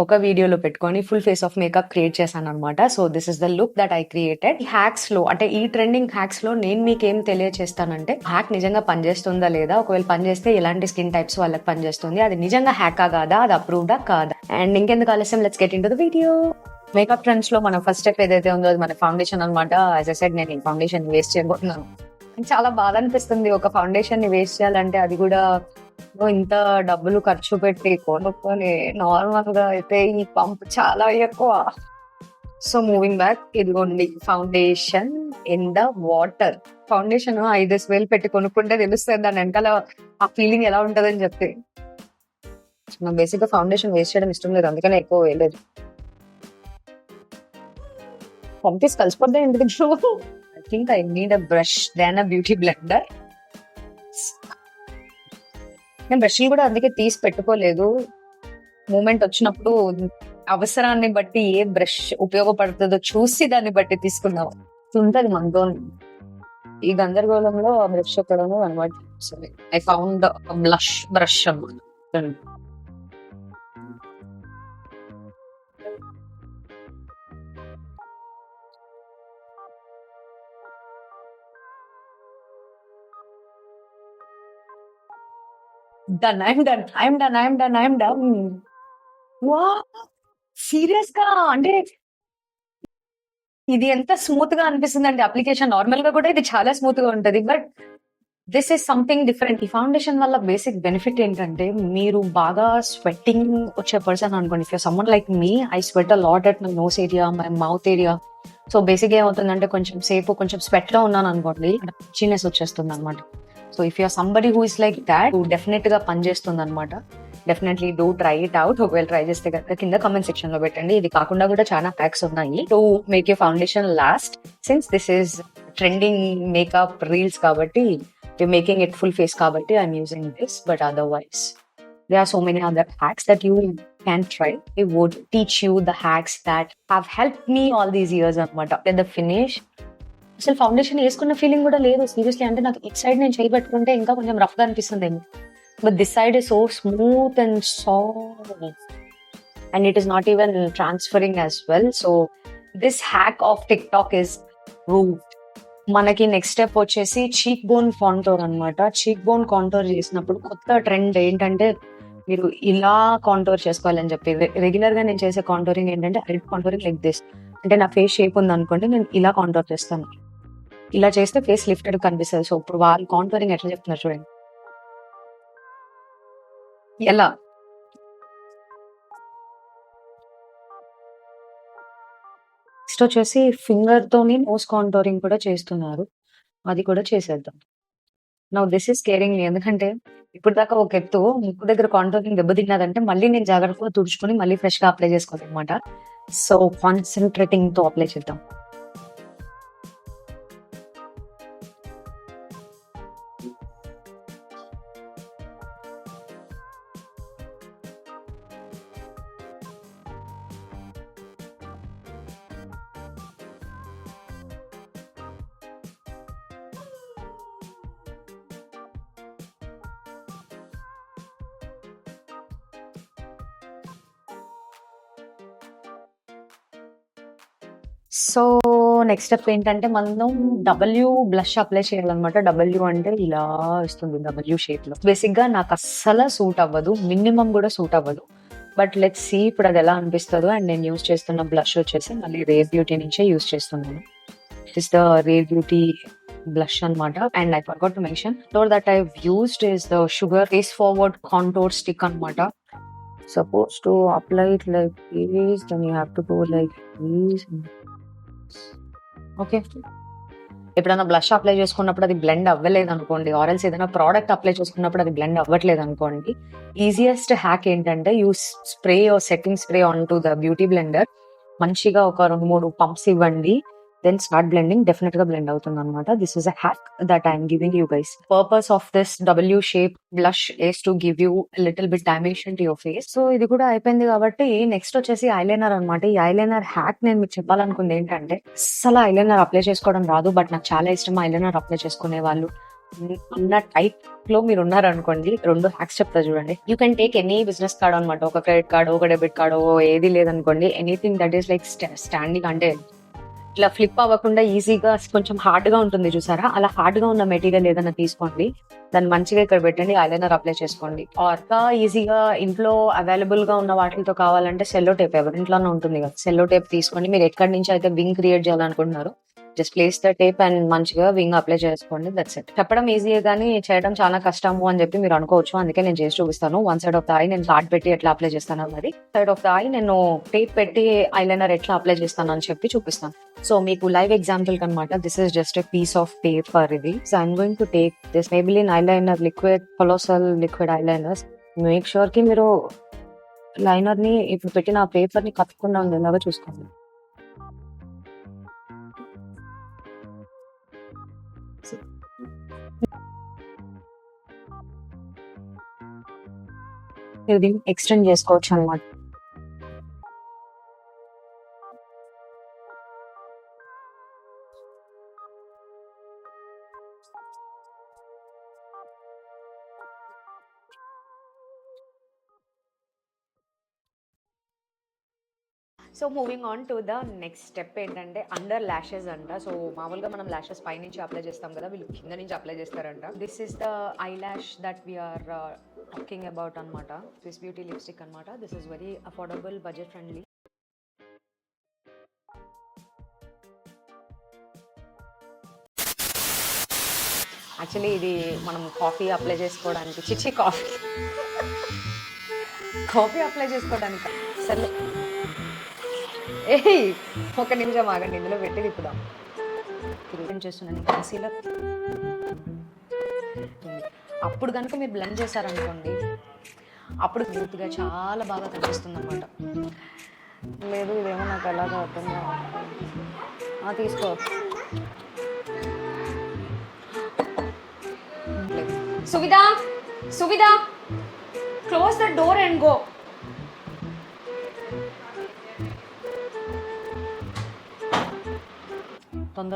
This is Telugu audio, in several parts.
ఒక వీడియోలో పెట్టుకొని full face of makeup create చేశాను అనమాట. So this is the look that I created. ఈ హ్యాక్స్ లో అంటే ఈ ట్రెండింగ్ హ్యాక్స్ లో నేను మీకేం తెలియజేస్తానంటే హ్యాక్ నిజంగా పనిచేస్తుందా లేదా, ఒకవేళ పనిచేస్తే ఎలాంటి స్కిన్ టైప్స్ వాళ్ళకి పనిచేస్తుంది, అది నిజంగా హ్యాకా కాదా, అది అప్రూవ్డా కాదా. అండ్ ఇంకెందుకు ఆలస్యం, let's get into the video. Makeup trends లో మన ఫస్ట్ స్టెప్ ఏదైతే ఉందో అది మన ఫౌండేషన్ అనమాట. యాజ్ ఐ సెడ్, నేను ఈ ఫౌండేషన్ వేస్ట్ చేయబోతున్నాను. చాలా బాధ అనిపిస్తుంది ఒక ఫౌండేషన్ ని వేస్ట్ చేయాలంటే, అది కూడా ఇంత డబ్బులు ఖర్చు పెట్టి కొనుక్కొని. నార్మల్ గా అయితే ఈ పంప్ చాలా ఎక్కువ. సో మూవింగ్ బ్యాక్, ఇదిగోండి foundation in the water. Foundation 5,000 పెట్టి కొనుక్కుంటే తెలుస్తుంది దాని వెనకాల ఆ ఫీలింగ్ ఎలా ఉంటదని చెప్పి. నాకు బేసిక్ గా ఫౌండేషన్ వేస్ట్ చేయడం ఇష్టం లేదు, అందుకనే ఎక్కువ వేయలేదు. పంపిస్ కలిసిపోద్దా ఇంటి దగ్గర. I think I need a brush than a beauty blender. నేను బ్రష్లు కూడా అందుకే తీసి పెట్టుకోలేదు. మూమెంట్ వచ్చినప్పుడు అవసరాన్ని బట్టి ఏ బ్రష్ ఉపయోగపడుతుందో చూసి దాన్ని బట్టి తీసుకున్నాం. ఉంటది మనతో. ఈ గందరగోళంలో ఆ బ్రష్ ఎక్కడనో అనమాట. ఐ ఫౌండ్ బ్లష్ బ్రష్ అన్నమాట. Done. I'm done. Wow! Serious గా అంటే ఇది ఎంత స్మూత్ గా అనిపిస్తుంది అంటే అప్లికేషన్. నార్మల్ గా కూడా ఇది చాలా స్మూత్ గా ఉంటది, but this is something different. ఈ ఫౌండేషన్ వల్ల బేసిక్ బెనిఫిట్ ఏంటంటే, మీరు బాగా స్వెట్టింగ్ వచ్చే పర్సన్ అనుకోండి. If you someone like me, I sweat a lot at my nose area, my mouth area. So basic ఏమవుతుందంటే, కొంచెం సేపు కొంచెం స్వెట్ లో ఉన్నాను అనుకోండి, చిన్నెస్ వచ్చేస్తుంది అనమాట. So if you're somebody who is like that, definite గా పనిచేస్తుంది అనమాట. Definitely do try it out. ఒకవేళ ట్రై చేస్తే కనుక కింద కామెంట్ సెక్షన్ లో పెట్టండి. ఇది కాకుండా కూడా చాలా ప్యాక్స్ ఉన్నాయి to make you foundation last. Since this is trending makeup reels కాబట్టి, you making it full face కాబట్టి I'm using this. But otherwise there are so many other hacks that you can try. It would teach you the hacks that have helped me all these years అనమాట. At the finish, అసలు ఫౌండేషన్ వేసుకున్న ఫీలింగ్ కూడా లేదు సీరియస్లీ. అంటే నాకు ఇట్ సైడ్ నేను చేయి పెట్టుకుంటే ఇంకా కొంచెం రఫ్ గా అనిపిస్తుంది ఏమో, but this side is so smooth and soft and it is not even transferring as well. So this hack of tick talk is proved. మనకి నెక్స్ట్ స్టెప్ వచ్చేసి చీక్ బోన్ కాంటోర్ అనమాట. చీక్ బోన్ కాంటోర్ చేసినప్పుడు కొత్త ట్రెండ్ ఏంటంటే, మీరు ఇలా కాంటోర్ చేసుకోవాలని చెప్పి. రెగ్యులర్ గా నేను చేసే కాంటోరింగ్ ఏంటంటే ఐ కాంటోరింగ్ లైక్ దిస్. అంటే నా ఫేస్ షేప్ ఉంది అనుకోండి, నేను ఇలా కాంటోర్ చేస్తాను. ఇలా చేస్తే ఫేస్ లిఫ్టెడ్ కనిపిస్తుంది. సో ఇప్పుడు వాళ్ళు కాంటోరింగ్ ఎట్లా చెప్తున్నారు చూడండి, ఎలా. నెక్స్ట్ వచ్చేసి ఫింగర్ తోని నోస్ కాంటోరింగ్ కూడా చేస్తున్నారు, అది కూడా చేసేద్దాం. నౌ దిస్ ఇస్ కేరింగ్ మీ. ఎందుకంటే ఇప్పుడు దాకా ఒక ఎత్తు, ముక్కు దగ్గర కాంటోరింగ్ దెబ్బతిన్నదంటే మళ్ళీ నేను జాగ్రత్తగా తుడుచుకొని మళ్ళీ ఫ్రెష్ గా అప్లై చేసుకోవాలి అనమాట. సో కాన్సన్ట్రేటింగ్ తో అప్లై చేద్దాం. సో నెక్స్ట్ స్టెప్ ఏంటంటే, మనం డబ్ల్యూ బ్లష్ అప్లై చేయాలన్నమాట. డబ్ల్యూ అంటే ఇలా వస్తుంది, డబ్ల్యూ షేప్ లో. బేసిక్ గా నాకు అస్సలు సూట్ అవ్వదు, మినిమం కూడా సూట్ అవ్వదు. బట్ లెట్స్ సీ ఇప్పుడు అది ఎలా అనిపిస్తుందో. అండ్ నేను యూజ్ చేస్తున్న బ్లష్ వచ్చేసి మళ్ళీ రేర్ బ్యూటీ నుంచే యూజ్ చేస్తున్నాను. Is the rare beauty blush అనమాట. And I forgot to mention that I used is the sugar face forward contour stick అనమాట. Supposed to apply it like this, then you have to go like this. Okay, ఎప్పుడైనా బ్లష్ అప్లై చేసుకున్నప్పుడు అది బ్లెండ్ అవ్వలేదు అనుకోండి, ఆర్ఎల్స్ ఏదైనా ప్రోడక్ట్ అప్లై చేసుకున్నప్పుడు అది బ్లెండ్ అవ్వట్లేదు అనుకోండి, ఈజియెస్ట్ హ్యాక్ ఏంటంటే, you spray your setting spray on to the beauty blender. మంచిగా ఒక 2-3 పంప్స్ ఇవ్వండి, దెన్ స్టార్ట్ బ్లెండింగ్. డెఫినెట్ గా బ్లెండ్ అవుతుంది అనమాట. This is a hack that I'm giving you guys. Purpose of this W shape blush is to give you little bit dimension to your face. So ఇది కూడా అయిపోయింది కాబట్టి నెక్స్ట్ వచ్చేసి ఐలైనర్ అనమాట. ఈ ఐలైనర్ హ్యాక్ నేను మీకు చెప్పాలనుకుంది ఏంటంటే, అస్సలు ఐలైనర్ అప్లై చేసుకోవడం రాదు, బట్ నాకు చాలా ఇష్టం ఐలైనర్ అప్లై చేసుకునే వాళ్ళు. అన్న టైప్ లో మీరు ఉన్నారనుకోండి, 2 హ్యాక్స్ చెప్తా చూడండి. You can take any business card అనమాట. ఒక క్రెడిట్ కార్డ్, ఒక డెబిట్ కార్డ్, ఏది లేదనుకోండి, anything that is like standing, అంటే ఇట్లా ఫ్లిప్ అవ్వకుండా ఈజీగా కొంచెం హార్డ్ గా ఉంటుంది చూసారా, అలా హార్డ్ గా ఉన్న మెటీరియల్ ఏదైనా తీసుకోండి, దాన్ని మంచిగా ఇక్కడ పెట్టండి, ఐలైనర్ అప్లై చేసుకోండి. ఆర్ ఈజీగా ఇంట్లో అవైలబుల్ గా ఉన్న వాటితో కావాలంటే సెల్లో టేప్, ఎవరింట్లోనే ఉంటుంది కదా, సెల్లో టేప్ తీసుకోండి. మీరు ఎక్కడి నుంచి అయితే వింగ్ క్రియేట్ చేయాలనుకుంటున్నారు, just place the tape and మంచిగా వింగ్ అప్లై చేసుకోండి. That's it. చెప్పడం ఈజీ కానీ చేయడం చాలా కష్టము అని చెప్పి మీరు అనుకోవచ్చు, అందుకే నేను చేసి చూపిస్తాను. One side of the eye నేను కార్డ్ పెట్టి ఎట్లా అప్లై చేస్తాను అన్నది, సైడ్ ఆఫ్ ద ఐ నేను టేప్ పెట్టి ఐలైనర్ ఎట్లా అప్లై చేస్తాను అని చెప్పి చూపిస్తాను. సో మీకు లైవ్ ఎగ్జాంపుల్ కనమాట. This is just a piece of paper ఇది. So I'm going to take this Maybelline eyeliner liquid, colossal liquid eyeliners. Make sure కి మీరు లైనర్ ని ఇప్పుడు పెట్టిన పేపర్ ని కట్టకుండా ఉండేలాగా చూసుకోండి. మీరు దీన్ని ఎక్స్టెండ్ చేసుకోవచ్చు అనమాట. So moving on to the next step ఏంటంటే అండర్ ల్యాషెస్ అంట. సో మామూలుగా మనం ల్యాషెస్ పై నుంచి అప్లై చేస్తాం కదా, వీళ్ళు కింద నుంచి అప్లై చేస్తారంట. This is the eyelash that we're talking about అనమాట. స్విస్ బ్యూటీ లిప్స్టిక్ అనమాట. This is very affordable, budget friendly. Actually ఇది మనం కాఫీ అప్లై చేసుకోవడానికి, చిచ్చి కాఫీ అప్లై చేసుకోవడానికి. సరే ఏయ్, ఒక నిమిషం ఆగండి, ఇందులో పెట్టి తిప్పుదాం. చేస్తున్నాను కన్సీలర్. అప్పుడు కనుక మీరు బ్లెండ్ చేశారనుకోండి, అప్పుడు పూర్తిగా చాలా బాగా కనిపిస్తుంది అనమాట. లేదు ఇదేమో నాకు ఎలాగో అవుతుందా, తీసుకో. Suvidha, Suvidha, close the door and go.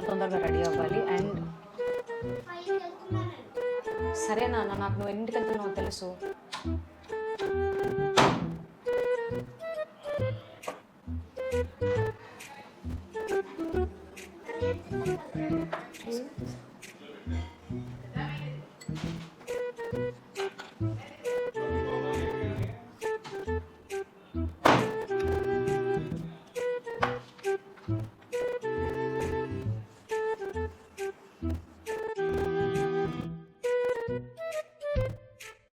తొందరగా రెడీ అవ్వాలి. అండ్ సరే నాన్న, నాకు నువ్వు ఎన్నింటికి వెళ్తున్నావు తెలుసు,